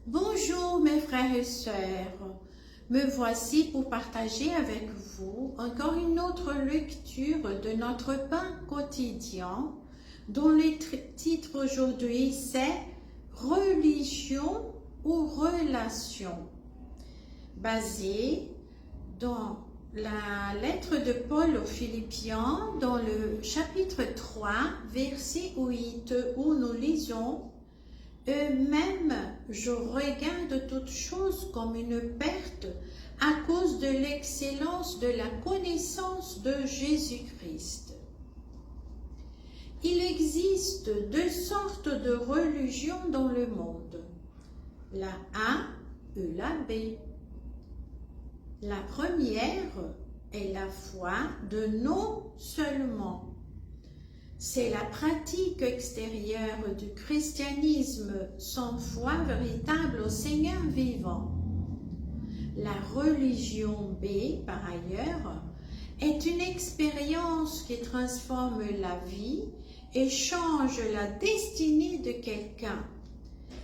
Bonjour mes frères et sœurs, me voici pour partager avec vous encore une autre lecture de notre pain quotidien dont le titre aujourd'hui c'est « Religion ou relation » basé dans la lettre de Paul aux Philippiens dans le chapitre 3 verset 8 où nous lisons « Eux-mêmes, je regarde toutes choses comme une perte à cause de l'excellence de la connaissance de Jésus-Christ. » Il existe deux sortes de religions dans le monde, la A et la B. La première est la foi de nom seulement. C'est la pratique extérieure du christianisme sans foi véritable au Seigneur vivant. La religion B, par ailleurs, est une expérience qui transforme la vie et change la destinée de quelqu'un.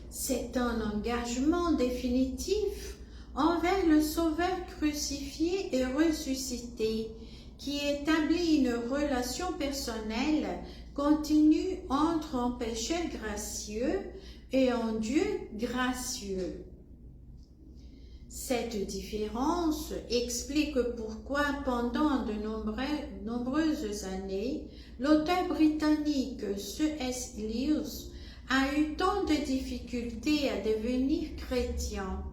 C'est un engagement définitif envers le Sauveur crucifié et ressuscité, qui établit une relation personnelle continue entre un pécheur gracieux et un Dieu gracieux. Cette différence explique pourquoi pendant de nombreuses années, l'auteur britannique C.S. Lewis a eu tant de difficultés à devenir chrétien.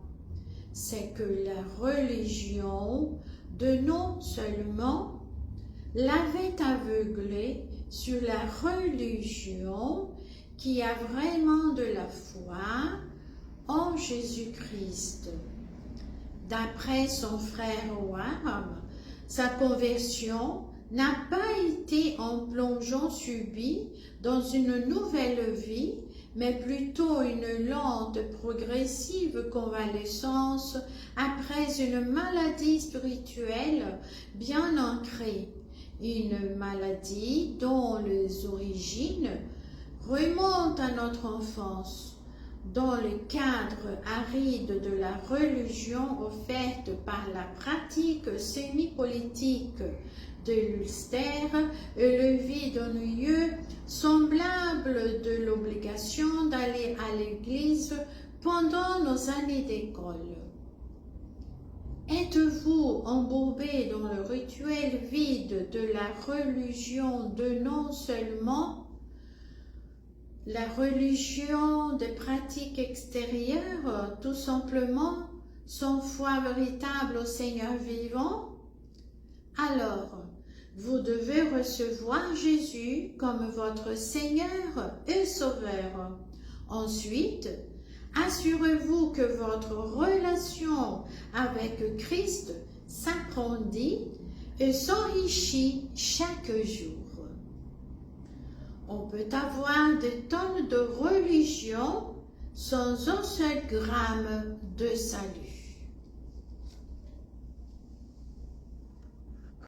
C'est que la religion de nom seulement l'avait aveuglé sur la religion qui a vraiment de la foi en Jésus-Christ. D'après son frère Warham, sa conversion n'a pas été un plongeon subit dans une nouvelle vie, mais plutôt une lente, progressive convalescence après une maladie spirituelle bien ancrée, une maladie dont les origines remontent à notre enfance, dans le cadre aride de la religion offerte par la pratique semi-politique de l'Ulster et le vide ennuyeux semblable de l'obligation d'aller à l'église pendant nos années d'école. Êtes-vous embourbé dans le rituel vide de la religion de nom seulement, la religion des pratiques extérieures, tout simplement, sans foi véritable au Seigneur vivant? Alors, vous devez recevoir Jésus comme votre Seigneur et Sauveur. Ensuite, assurez-vous que votre relation avec Christ s'agrandit et s'enrichit chaque jour. On peut avoir des tonnes de religion sans un seul gramme de salut.